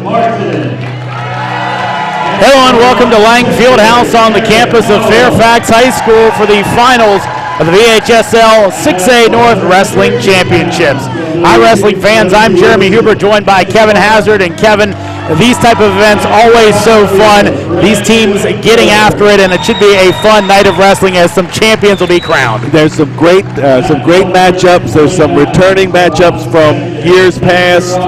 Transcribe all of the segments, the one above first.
Hello and welcome to Lang Fieldhouse on the campus of Fairfax High School for the finals of the VHSL 6A North Wrestling Championships. Hi wrestling fans, I'm Jeremy Huber, joined by Kevin Hazard. And Kevin, these type of events always so fun. These teams getting after it, and it should be a fun night of wrestling as some champions will be crowned. There's some great matchups. There's some returning matchups from years past.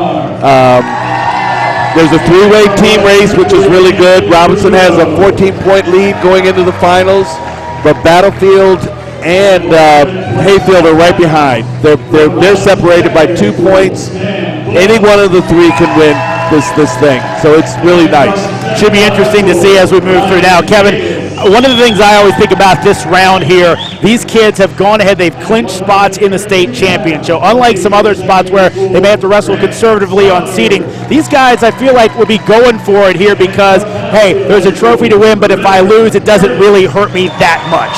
There's a three-way team race, which is really good. Robinson has a 14-point lead going into the finals, but Battlefield and Hayfield are right behind. They're separated by 2 points. Any one of the three can win this thing, so it's really nice. Should be interesting to see as we move through now. Kevin, one of the things I always think about this round here, these kids have gone ahead, they've clinched spots in the state championship. Unlike some other spots where they may have to wrestle conservatively on seeding, these guys I feel like will be going for it here because, hey, there's a trophy to win, but if I lose, it doesn't really hurt me that much.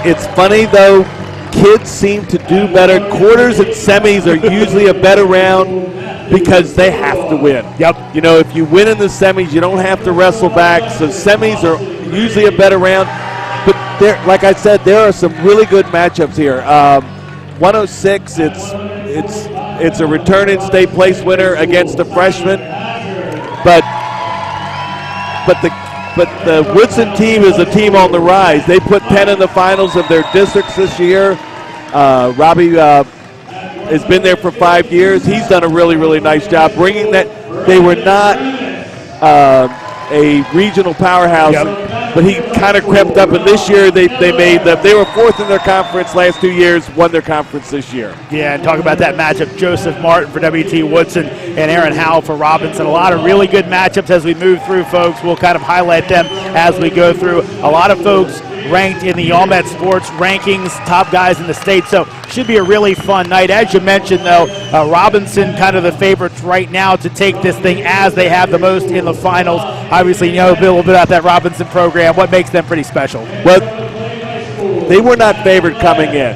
It's funny though, kids seem to do better. Quarters and semis are usually a better round because they have to win. Yep. You know, if you win in the semis, you don't have to wrestle back. So semis are usually a better round. But there, like I said, there are some really good matchups here. 106, it's a returning state place winner against a freshman. But the Woodson team is a team on the rise. They put 10 in the finals of their districts this year. Robbie has been there for 5 years. He's done a really, really nice job bringing that. They were not a regional powerhouse, but he kind of crept up. And this year they were fourth in their conference last 2 years, won their conference this year. Yeah, and talk about that matchup, Joseph Martin for WT Woodson and Aaron Howell for Robinson. A lot of really good matchups as we move through, folks. We'll kind of highlight them as we go through. A lot of folks ranked in the Allmet Sports rankings, top guys in the state, so should be a really fun night. As you mentioned, though, Robinson kind of the favorites right now to take this thing as they have the most in the finals. Obviously, you know a little bit about that Robinson program. What makes them pretty special? Well, they were not favored coming in.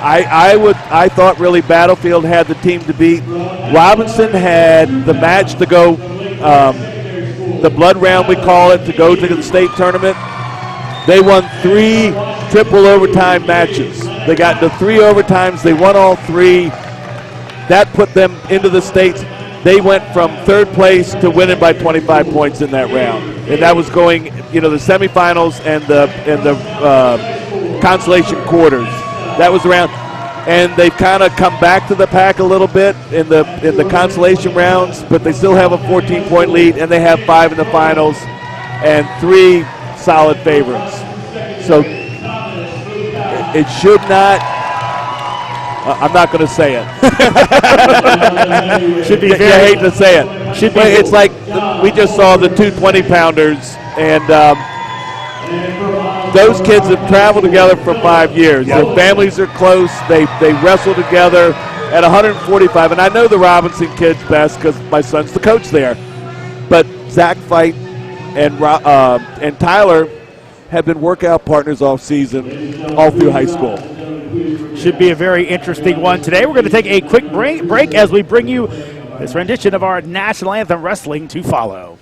I thought really Battlefield had the team to beat. Robinson had the match to go, the blood round we call it, to go to the state tournament. They won 3 triple overtime matches. They got into 3 overtimes. They won all 3. That put them into the states. They went from 3rd place to winning by 25 points in that round. And that was going, you know, the semifinals and the consolation quarters. That was the round. And they've kind of come back to the pack a little bit in the consolation rounds, but they still have a 14-point lead, and they have 5 in the finals and 3 solid favorites. So it should not, I'm not going to say it. Should be I hate to say it. Should be. It's like we just saw the 2 20-pounders, and those kids have traveled together for 5 years. Yep. Their families are close. They wrestle together at 145. And I know the Robinson kids best because my son's the coach there. But Zach Fight and Tyler have been workout partners all season, all through high school. Should be a very interesting one today. We're going to take a quick break as we bring you this rendition of our National Anthem Wrestling to follow.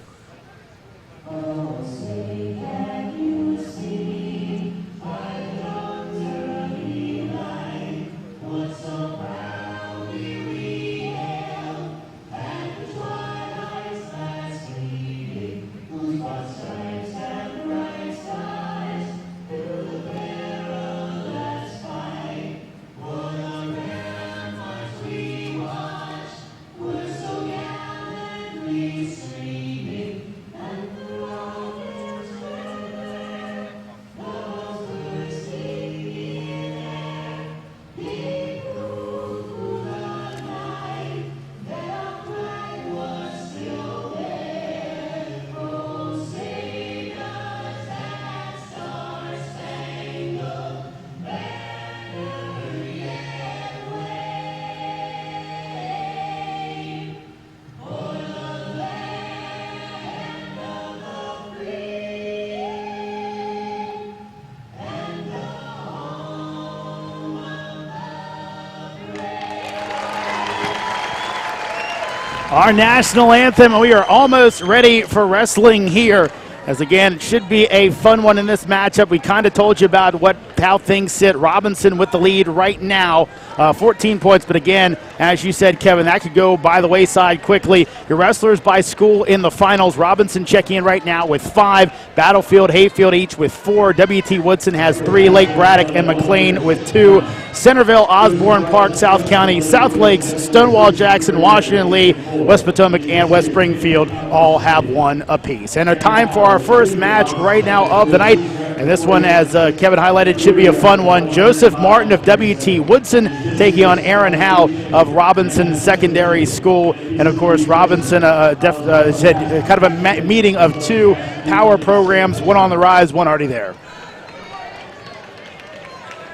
Our national anthem, and we are almost ready for wrestling here. As again, it should be a fun one in this matchup. We kind of told you about how things sit. Robinson with the lead right now, 14 points. But again, as you said, Kevin, that could go by the wayside quickly. Your wrestlers by school in the finals. Robinson checking in right now with 5. Battlefield, Hayfield each with 4. W.T. Woodson has 3. Lake Braddock and McLean with 2. Centerville, Osborne Park, South County, South Lakes, Stonewall Jackson, Washington Lee, West Potomac, and West Springfield all have 1 apiece. And a time for our first match right now of the night. And this one, as Kevin highlighted, should be a fun one. Joseph Martin of W.T. Woodson taking on Aaron Howe of Robinson Secondary School. And, of course, Robinson said kind of a meeting of 2 power programs, one on the rise, one already there.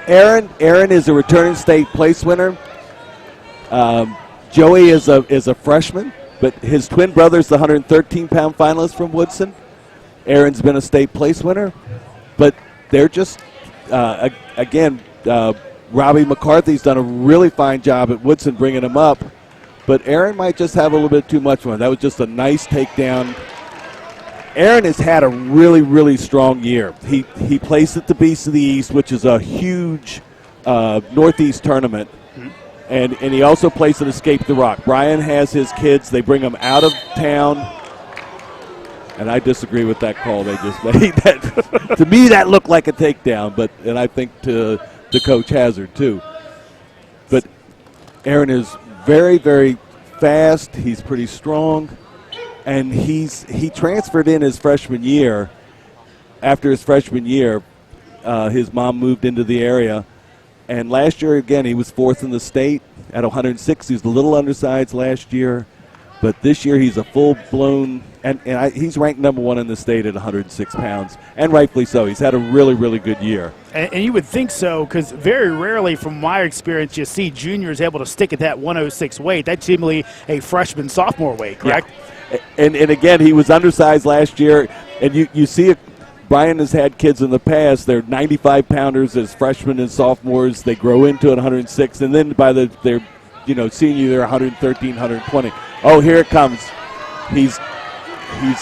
Aaron is a returning state place winner. Joey is a freshman, but his twin brother's the 113-pound finalist from Woodson. Aaron's been a state place winner, but they're just, again, Robbie McCarthy's done a really fine job at Woodson bringing him up, but Aaron might just have a little bit too much for him. That was just a nice takedown. Aaron has had a really, really strong year. He placed at the Beast of the East, which is a huge Northeast tournament, and he also placed at Escape the Rock. Brian has his kids. They bring them out of town. And I disagree with that call they just made. To me, that looked like a takedown, and I think to Coach Hazard too. But Aaron is very, very fast. He's pretty strong, and he transferred in his freshman year. After his freshman year, his mom moved into the area, and last year again he was 4th in the state at 106. He was a little undersized last year. But this year he's a full-blown, and he's ranked number 1 in the state at 106 pounds, and rightfully so. He's had a really, really good year. And you would think so, because very rarely, from my experience, you see juniors able to stick at that 106 weight. That's seemingly a freshman, sophomore weight, correct? Yeah. And again, he was undersized last year, and you see it. Brian has had kids in the past. They're 95-pounders as freshmen and sophomores. They grow into it 106, and then by their senior, they're 113, 120. Oh, here it comes. He's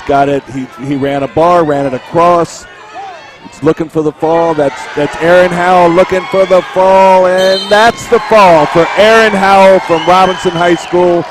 got it. He ran a bar, ran it across. He's looking for the fall. That's Aaron Howell looking for the fall, and that's the fall for Aaron Howell from Robinson High School.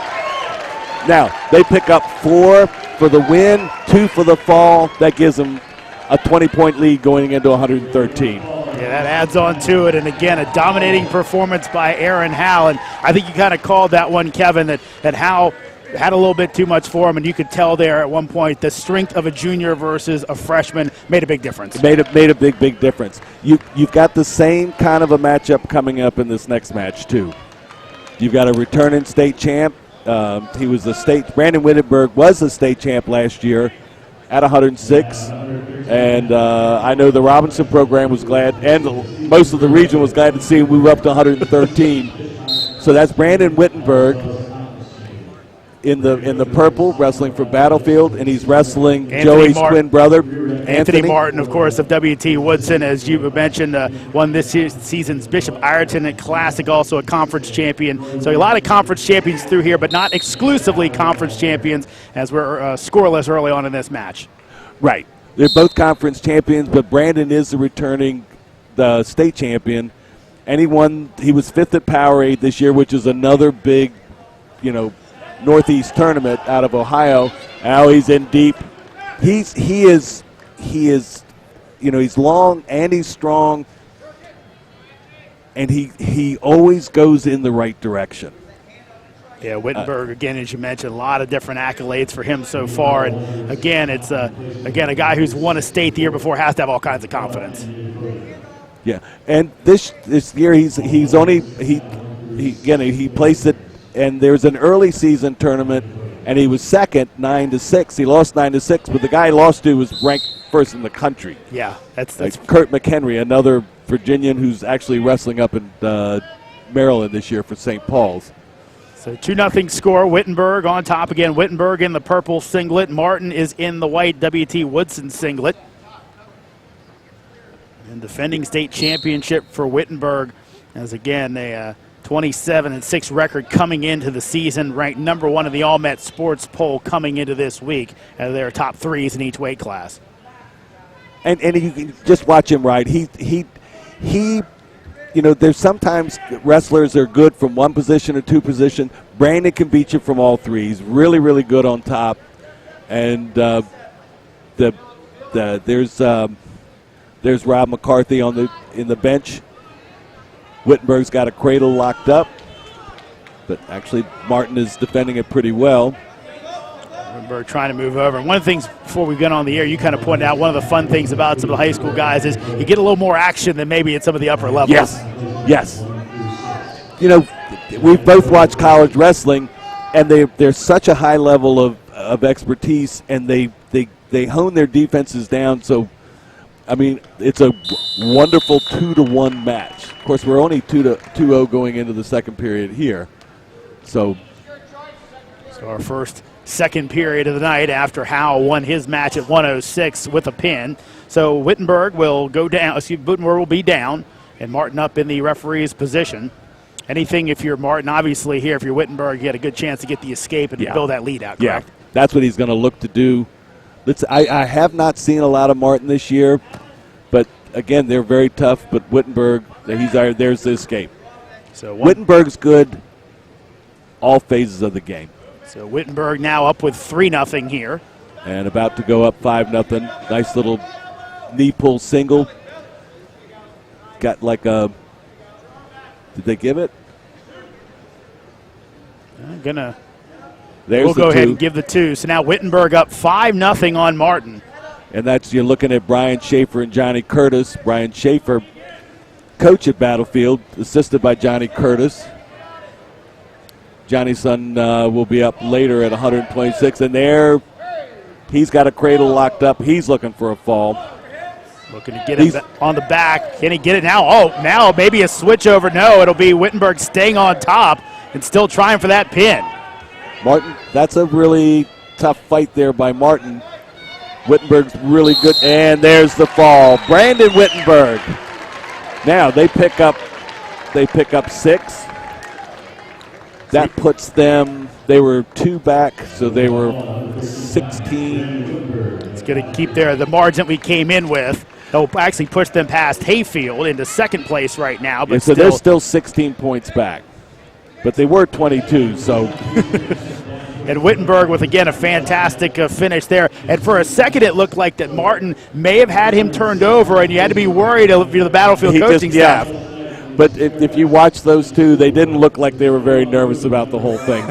Now, they pick up 4 for the win, 2 for the fall. That gives them a 20-point lead going into 113. Yeah, that adds on to it. And again, a dominating performance by Aaron Howe. And I think you kind of called that one, Kevin, that Howe had a little bit too much for him, and you could tell there at one point the strength of a junior versus a freshman made a big difference. It made a big difference. You've got the same kind of a matchup coming up in this next match too. You've got a returning state champ. He was Brandon Wittenberg was a state champ last year at 106, and I know the Robinson program was glad, and most of the region was glad to see him move up to 113. So that's Brandon Wittenberg in the purple, wrestling for Battlefield, and he's wrestling Joey's twin brother, Anthony Martin, of course, of W.T. Woodson, as you mentioned, won this season's Bishop Ireton Classic, also a conference champion. So a lot of conference champions through here, but not exclusively conference champions, as we're scoreless early on in this match. Right. They're both conference champions, but Brandon is the returning state champion, and he was 5th at Powerade this year, which is another big, Northeast tournament out of Ohio. Now he's in deep. He is he's long and he's strong, and he always goes in the right direction. Yeah, Wittenberg, again, as you mentioned, a lot of different accolades for him so far. And again, it's a guy who's won a state the year before, has to have all kinds of confidence. Yeah, and this year he placed it. And there's an early season tournament, and he was second, 9-6. He lost 9-6, but the guy he lost to was ranked 1st in the country. Yeah, that's Kurt McHenry, another Virginian who's actually wrestling up in Maryland this year for St. Paul's. So 2-0 score. Wittenberg on top again. Wittenberg in the purple singlet. Martin is in the white W.T. Woodson singlet. And defending state championship for Wittenberg, as again they. 27-6 record coming into the season, ranked number 1 in the All-Met Sports poll coming into this week. They're top 3s in each weight class. And you can just watch him ride. He there's sometimes wrestlers are good from one position or two position. Brandon can beat you from all three. He's really, really good on top. And there's Rob McCarthy in the bench. Wittenberg's got a cradle locked up, but actually Martin is defending it pretty well. Wittenberg trying to move over. And one of the things before we get on the air, you kind of pointed out one of the fun things about some of the high school guys is you get a little more action than maybe at some of the upper levels. Yes. We've both watched college wrestling, and they're such a high level of expertise, and they hone their defenses down. So, I mean, it's a wonderful 2-to-1 match. Of course, we're only 2-0 going into the second period here. So our second period of the night after Howe won his match at 106 with a pin. So Wittenberg will go down. Wittenberg will be down, and Martin up in the referee's position. Anything if you're Martin, obviously here, if you're Wittenberg, you had a good chance to get the escape and build that lead out, correct? Yeah, that's what he's going to look to do. I have not seen a lot of Martin this year, but again, they're very tough. But Wittenberg, there's the escape. So Wittenberg's good all phases of the game. So Wittenberg now up with 3-0 here. And about to go up 5-0. Nice little knee pull single. Got like a, did they give it? We'll go ahead and give the 2. So now Wittenberg up 5-0 on Martin. And you're looking at Brian Schaefer and Johnny Curtis. Brian Schaefer, coach at Battlefield, assisted by Johnny Curtis. Johnny's son will be up later at 126. And there, he's got a cradle locked up. He's looking for a fall. Looking to get it on the back. Can he get it now? Oh, now maybe a switch over. No, it'll be Wittenberg staying on top and still trying for that pin. Martin, that's a really tough fight there by Martin. Wittenberg's really good, and there's the fall. Brandon Wittenberg. Now they pick up 6. That puts them, they were 2 back, so they were 16. It's going to keep the margin we came in with. They'll actually push them past Hayfield into second place right now. But so they're still 16 points back. But they were 22, so. And Wittenberg with, again, a fantastic finish there. And for a second, it looked like that Martin may have had him turned over, and you had to be worried if you're the Battlefield coaching staff. But if you watch those two, they didn't look like they were very nervous about the whole thing.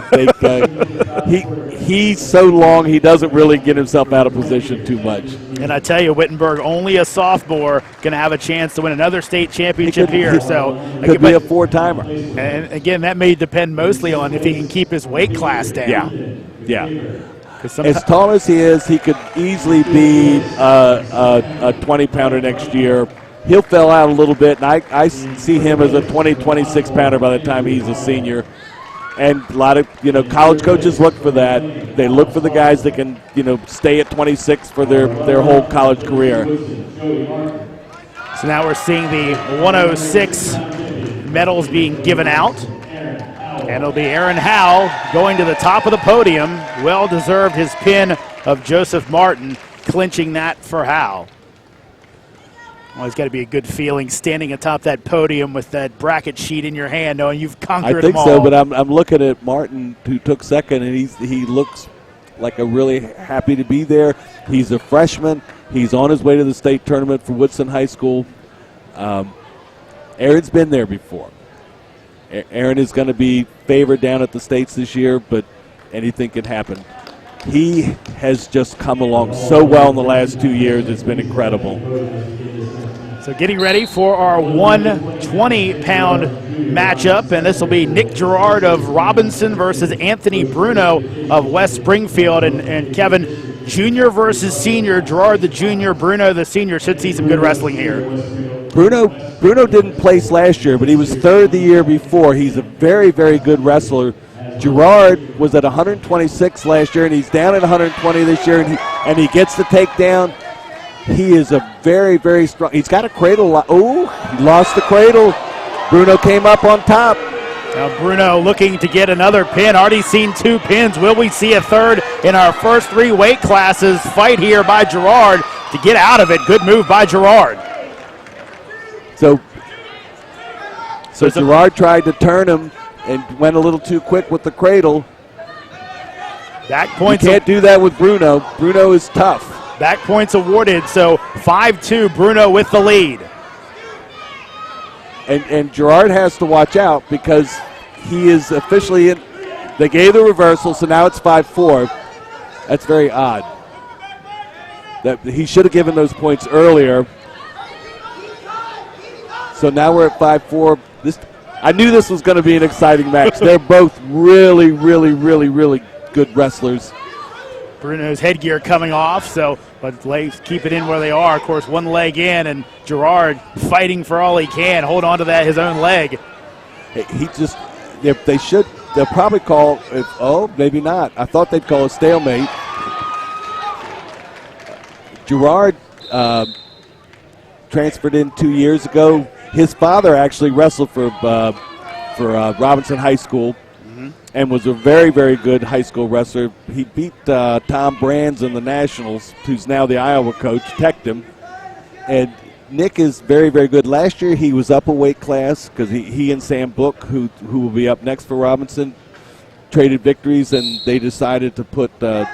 He's so long, he doesn't really get himself out of position too much. And I tell you, Wittenberg, only a sophomore, going to have a chance to win another state championship here. So could be a 4-timer. And again, that may depend mostly on if he can keep his weight class down. Yeah. As tall as he is, he could easily be a 20-pounder next year. He'll fill out a little bit, and I see him as a 26-pounder by the time he's a senior. And a lot of, college coaches look for that. They look for the guys that can, stay at 26 for their whole college career. So now we're seeing the 106 medals being given out. And it'll be Aaron Howell going to the top of the podium. Well-deserved his pin of Joseph Martin, clinching that for Howell. Well, it's got to be a good feeling standing atop that podium with that bracket sheet in your hand, knowing you've conquered them all. I think so, but I'm looking at Martin, who took second, and he looks like a really happy to be there. He's a freshman. He's on his way to the state tournament for Woodson High School. Aaron's been there before. Aaron is going to be favored down at the States this year, but anything can happen. He has just come along so well in the last 2 years. It's been incredible. So getting ready for our 120-pound matchup, and this will be Nick Gerard of Robinson versus Anthony Bruno of West Springfield. And Kevin, junior versus senior, Gerard the junior, Bruno the senior. Should see some good wrestling here. Bruno didn't place last year, but he was third the year before. He's a very, very good wrestler. Gerard was at 126 last year, and he's down at 120 this year, and he gets the takedown. He is a very, very strong. He's got a cradle. Oh, he lost the cradle. Bruno came up on top. Now Bruno looking to get another pin. Already seen 2 pins. Will we see a third in our first 3 weight classes? Fight here by Gerard to get out of it. Good move by Gerard. So Gerard tried to turn him and went a little too quick with the cradle. Back points. You can't do that with Bruno. Bruno is tough. Back points awarded, so 5-2, Bruno with the lead. And Gerard has to watch out because he is officially in. They gave the reversal, so now it's 5-4. That's very odd. That he should have given those points earlier. So now we're at 5-4. I knew this was going to be an exciting match. They're both really, really, really, really good wrestlers. Bruno's headgear coming off, but legs keep it in where they are. Of course, one leg in, and Gerard fighting for all he can. Hold on to that, his own leg. They'll probably call, maybe not. I thought they'd call a stalemate. Gerard transferred in 2 years ago. His father actually wrestled for Robinson High School. And was a very, very good high school wrestler. He beat Tom Brands in the Nationals, who's now the Iowa coach, teched him. And Nick is very, very good. Last year he was up a weight class because he and Sam Book, who will be up next for Robinson, traded victories, and they decided to put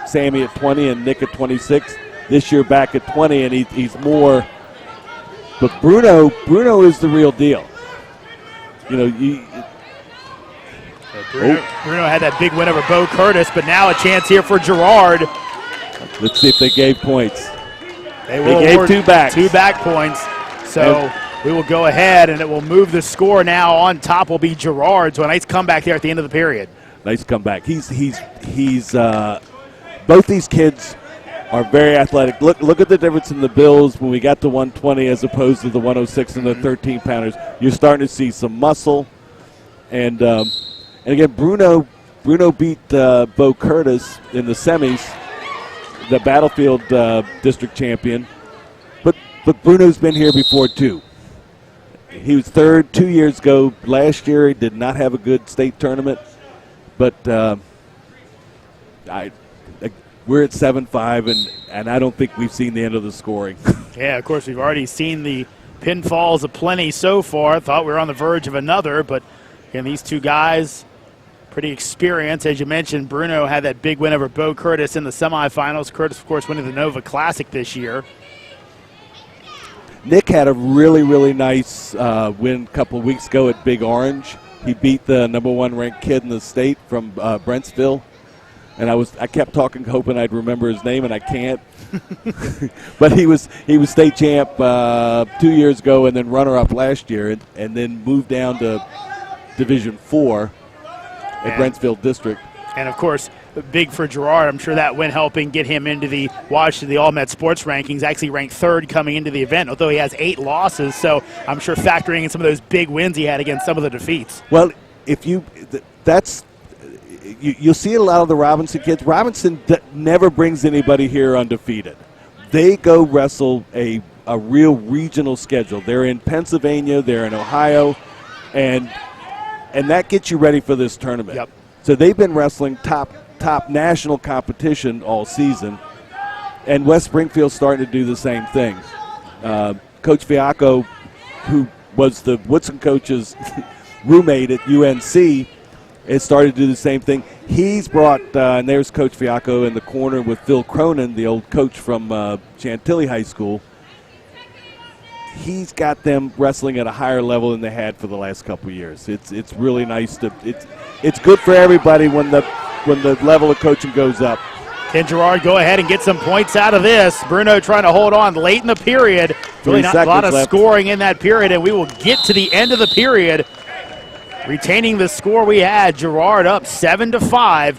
Sammy at 20 and Nick at 26. This year back at 20, and he's more. But Bruno is the real deal. Bruno had that big win over Bo Curtis, but now a chance here for Gerard. Let's see if they gave points. They gave 2 backs. 2 back points. So we will go ahead, and it will move the score now. On top will be Gerard. So a nice comeback there at the end of the period. Nice comeback. He's both these kids are very athletic. Look at the difference in the bills when we got to 120 as opposed to the 106 and the 13-pounders. You're starting to see some muscle. And again, Bruno beat Bo Curtis in the semis, the Battlefield district champion. But Bruno's been here before, too. He was third 2 years ago. Last year he did not have a good state tournament. But we're at 7-5, and I don't think we've seen the end of the scoring. Yeah, of course, we've already seen the pinfalls aplenty so far. Thought we were on the verge of another, but again, these 2 guys, pretty experienced. As you mentioned, Bruno had that big win over Bo Curtis in the semifinals. Curtis, of course, winning the Nova Classic this year. Nick had a really, really nice win a couple of weeks ago at Big Orange. He beat the #1 ranked kid in the state from Brentsville. And I kept talking, hoping I'd remember his name, and I can't. But he was state champ 2 years ago, and then runner-up last year, and then moved down to Division 4 at Brentsville District. And, of course, big for Gerard. I'm sure that win helping get him into the All-Met Sports rankings. Actually ranked 3rd coming into the event, although he has 8 losses. So I'm sure factoring in some of those big wins he had against some of the defeats. Well, you'll see a lot of the Robinson kids. Robinson never brings anybody here undefeated. They go wrestle a real regional schedule. They're in Pennsylvania, they're in Ohio, and that gets you ready for this tournament. Yep. So they've been wrestling top national competition all season, and West Springfield's starting to do the same thing. Coach Fiacco, who was the Woodson coach's roommate at UNC, has started to do the same thing. He's brought, and there's Coach Fiacco in the corner with Phil Cronin, the old coach from Chantilly High School. He's got them wrestling at a higher level than they had for the last couple of years. It's really nice it's good for everybody when the level of coaching goes up. Can Gerard go ahead and get some points out of this? Bruno trying to hold on late in the period. Really not a lot of scoring in that period, and we will get to the end of the period. Retaining the score we had, Gerard up 7-5.